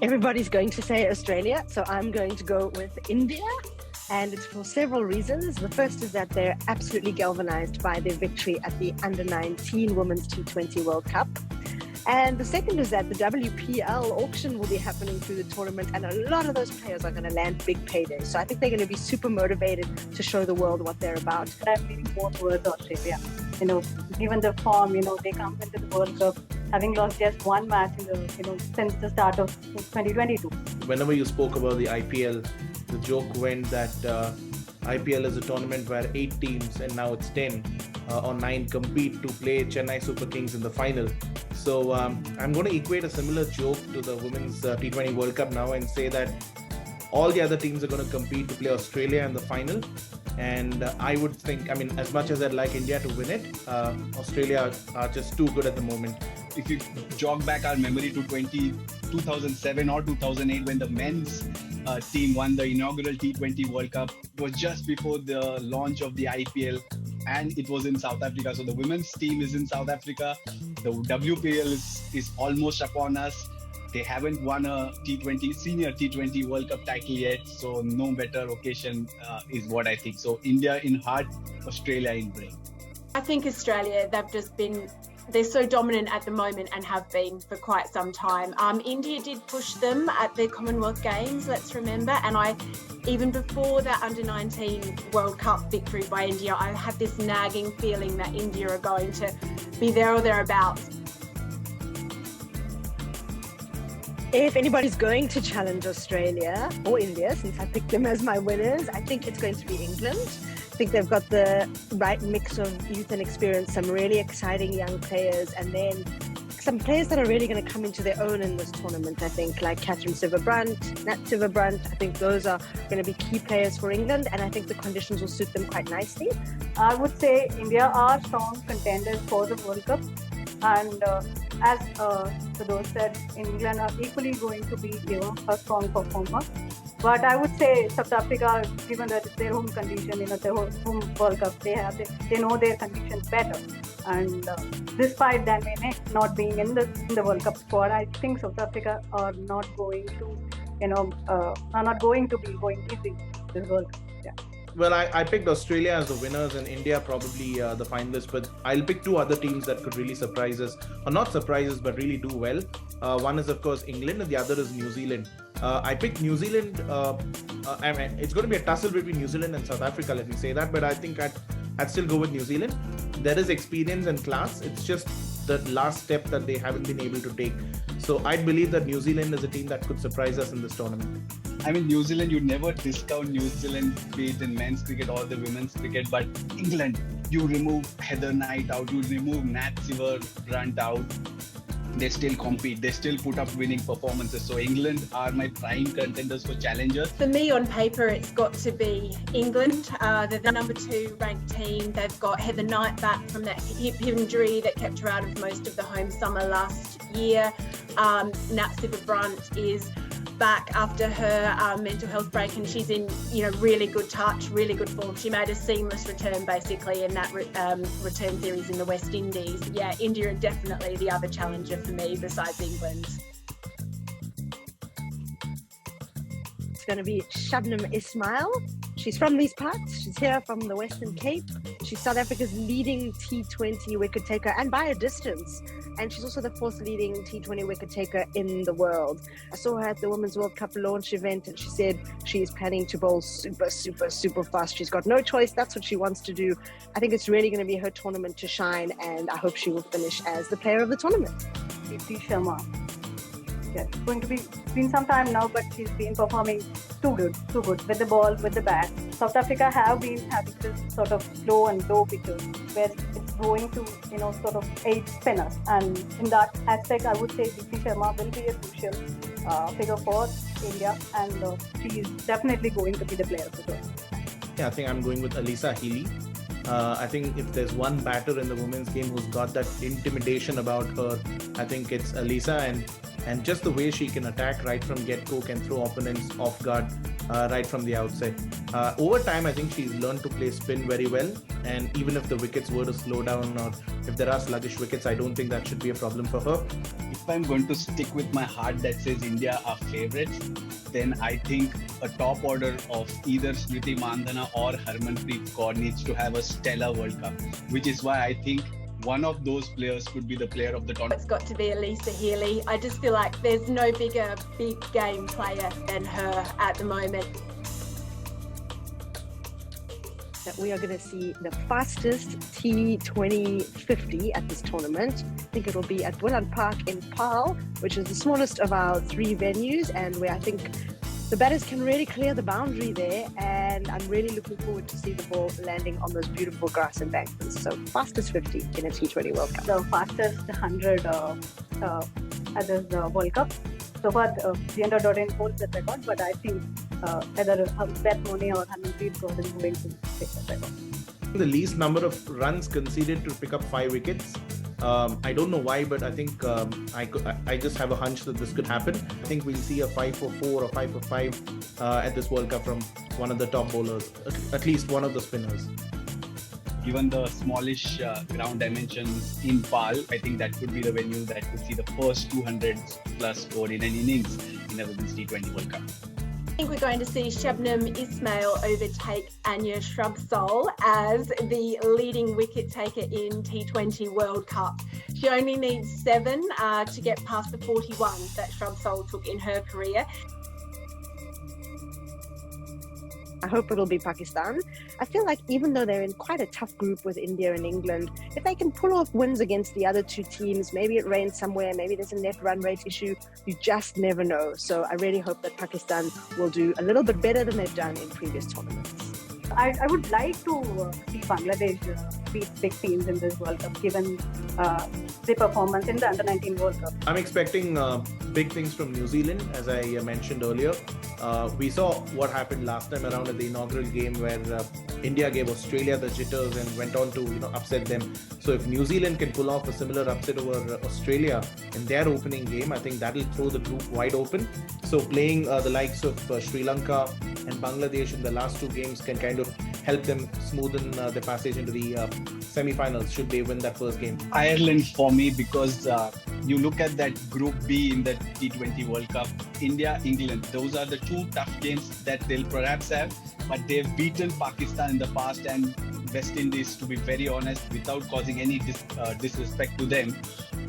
Everybody's going to say Australia, so I'm going to go with India. And it's for several reasons. The first is that they're absolutely galvanized by their victory at the Under-19 Women's T20 World Cup. And the second is that the WPL auction will be happening through the tournament, and a lot of those players are going to land big paydays. So I think they're going to be super motivated to show the world what they're about. I'm leaning more towards Australia. Given the form, they come into the World Cup having lost just one match since the start of 2022. Whenever you spoke about the IPL, the joke went that IPL is a tournament where 8 teams, and now it's 10 or 9, compete to play Chennai Super Kings in the final. So I'm going to equate a similar joke to the Women's T20 World Cup now and say that all the other teams are going to compete to play Australia in the final. And I would think, as much as I'd like India to win it, Australia are just too good at the moment. If you jog back our memory to 2007 or 2008, when the men's team won the inaugural T20 World Cup, it was just before the launch of the IPL, and it was in South Africa. So the women's team is in South Africa. The WPL is almost upon us. They haven't won a senior T20 World Cup title yet, so no better occasion is what I think. So India in heart, Australia in brain. I think Australia, they're so dominant at the moment and have been for quite some time. India did push them at the Commonwealth Games, let's remember, and even before that Under-19 World Cup victory by India, I had this nagging feeling that India are going to be there or thereabouts. If anybody's going to challenge Australia or India, since I picked them as my winners, I think it's going to be England. I think they've got the right mix of youth and experience, some really exciting young players, and then some players that are really going to come into their own in this tournament, I think, like Catherine Sciver-Brunt, Nat Sciver-Brunt. I think those are going to be key players for England, and I think the conditions will suit them quite nicely. I would say India are strong contenders for the World Cup, and as Sador said, England are equally going to be a strong performer. But I would say South Africa, given that it's their home condition, their home World Cup, they know their conditions better. And despite them not being in the World Cup squad, I think South Africa are not going to be going easy this World Cup. Yeah. Well, I picked Australia as the winners and India probably the finalists, but I'll pick 2 other teams that could really surprise us, or not surprise us, but really do well. One is, of course, England, and the other is New Zealand. I picked New Zealand. It's going to be a tussle between New Zealand and South Africa, let me say that, but I think I'd still go with New Zealand. There is experience and class. It's just the last step that they haven't been able to take. So I'd believe that New Zealand is a team that could surprise us in this tournament. New Zealand, you never discount New Zealand, be it in men's cricket or the women's cricket, but England, you remove Heather Knight out, you remove Nat Sciver-Brunt out, they still compete, they still put up winning performances. So England are my prime contenders for challengers. For me, on paper, it's got to be England. They're the number 2 ranked team. They've got Heather Knight back from that hip injury that kept her out of most of the home summer last year. Nat Sciver-Brunt is back after her mental health break, and she's in really good touch, really good form. She made a seamless return basically in that return series in the West Indies. Yeah, India are definitely the other challenger for me besides England. It's going to be Shabnam Ismail. She's from these parts. She's here from the Western Cape. She's South Africa's leading T20 wicket taker, and by a distance. And she's also the 4th leading T20 wicket taker in the world. I saw her at the Women's World Cup launch event, and she said she is planning to bowl super, super, super fast. She's got no choice. That's what she wants to do. I think it's really going to be her tournament to shine, and I hope she will finish as the player of the tournament. Deepti Sharma. Yes, it's going to be been some time now, but she's been performing too good with the ball, with the bat. South Africa have been having this sort of slow and low pitches where it's going to, sort of aid spinners. And in that aspect, I would say Deepti Sharma will be a crucial figure for India, and she is definitely going to be the player of the tournament. Yeah, I think I'm going with Alyssa Healy. I think if there's one batter in the women's game who's got that intimidation about her, I think it's Alyssa, and just the way she can attack right from get-go, can throw opponents off guard. right from the outset. Over time, I think she's learned to play spin very well. And even if the wickets were to slow down or if there are sluggish wickets, I don't think that should be a problem for her. If I'm going to stick with my heart that says India are favourites, then I think a top order of either Smriti Mandhana or Harmanpreet Kaur needs to have a stellar World Cup, which is why I think one of those players could be the player of the tournament. It's got to be Elisa Healy. I just feel like there's no bigger big game player than her at the moment. That we are going to see the fastest T20 50 at this tournament. I think it'll be at Willand Park in Paarl, which is the smallest of our 3 venues, and where I think the batters can really clear the boundary there. And I'm really looking forward to see the ball landing on those beautiful grass embankments. So fastest 50 in a T20 World Cup. The fastest 100 at this World Cup. So far, Gender didn't hold that record, but I think either Beth Mone or Harmanpreet Kaur is going to take that record. The least number of runs conceded to pick up 5 wickets. I don't know why, but I think I just have a hunch that this could happen. I think we'll see a 5 for 4 or 5 for 5 at this World Cup from one of the top bowlers, at least one of the spinners. Given the smallish ground dimensions in Paarl, I think that could be the venue that could see the first 200 plus score in an innings in a Women's T20 World Cup. I think we're going to see Shabnam Ismail overtake Anya Shrubsole as the leading wicket taker in T20 World Cup. She only needs 7 to get past the 41 that Shrubsole took in her career. I hope it'll be Pakistan. I feel like even though they're in quite a tough group with India and England, if they can pull off wins against the other 2 teams, maybe it rains somewhere, maybe there's a net run rate issue, you just never know. So I really hope that Pakistan will do a little bit better than they've done in previous tournaments. I would like to see Bangladesh beat big teams in this World Cup, given the performance in the Under-19 World Cup. I'm expecting big things from New Zealand, as I mentioned earlier. We saw what happened last time around at the inaugural game where India gave Australia the jitters and went on to upset them. So if New Zealand can pull off a similar upset over Australia in their opening game, I think that'll throw the group wide open. So playing the likes of Sri Lanka and Bangladesh in the last 2 games can kind of help them smoothen their passage into the semi-finals should they win that first game. Ireland for me, because you look at that Group B in the T20 World Cup, India, England, those are the 2 tough games that they'll perhaps have, but they've beaten Pakistan in the past and West Indies, to be very honest, without causing any disrespect to them,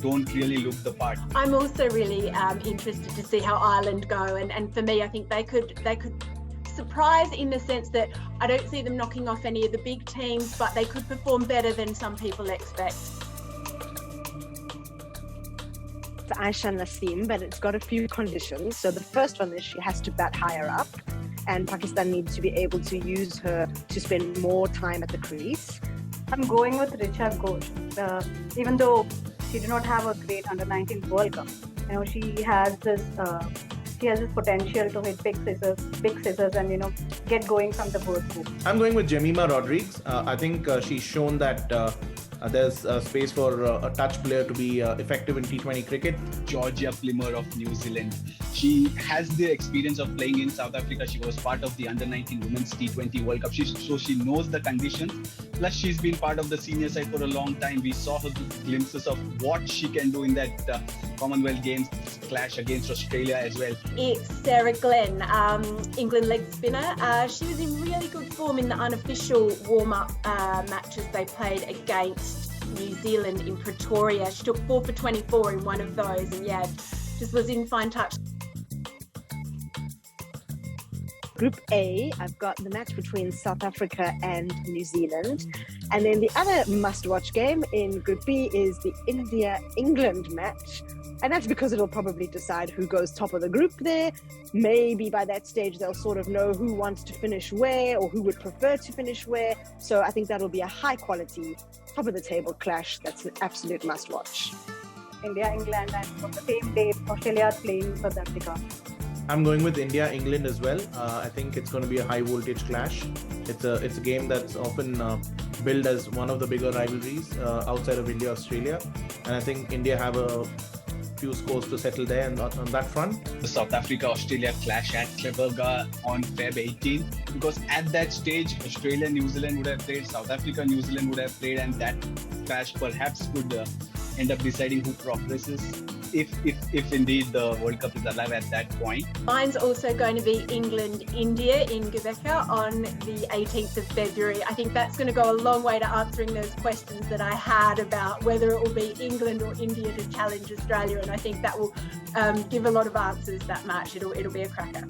don't really look the part. I'm also really interested to see how Ireland go, and for me, I think they could surprise in the sense that I don't see them knocking off any of the big teams, but they could perform better than some people expect. It's Aisha Naseem, but it's got a few conditions. So the first one is she has to bat higher up, and Pakistan needs to be able to use her to spend more time at the crease. I'm going with Richa Ghosh. Even though she did not have a great Under-19 World Cup, she has this potential to hit big scissors and get going from the bird pool. I'm going with Jemima Rodrigues. I think she's shown that there's space for a touch player to be effective in T20 cricket. Georgia Plimmer of New Zealand. She has the experience of playing in South Africa. She was part of the Under-19 Women's T20 World Cup. So she knows the conditions. Plus, she's been part of the senior side for a long time. We saw her glimpses of what she can do in that Commonwealth Games clash against Australia as well. It's Sarah Glenn, England leg spinner. She was in really good form in the unofficial warm-up matches they played against New Zealand in Pretoria. She took 4 for 24 in one of those, and just was in fine touch. Group A, I've got the match between South Africa and New Zealand. And then the other must-watch game in Group B is the India-England match. And that's because it'll probably decide who goes top of the group there. Maybe by that stage, they'll sort of know who wants to finish where or who would prefer to finish where. So I think that'll be a high-quality, top-of-the-table clash. That's an absolute must-watch. India, England, and on the same day, Australia is playing South Africa. I'm going with India, England as well. I think it's going to be a high voltage clash. It's a game that's often billed as one of the bigger rivalries outside of India, Australia. And I think India have a few scores to settle there on that front. The South Africa-Australia clash at Kleberga on Feb 18, because at that stage, Australia, New Zealand would have played, South Africa, New Zealand would have played, and that clash perhaps could end up deciding who progresses, if indeed the World Cup is alive at that point. Mine's also going to be England-India in Gubeka on the 18th of February. I think that's going to go a long way to answering those questions that I had about whether it will be England or India to challenge Australia, and I think that will give a lot of answers, that match. It'll be a cracker.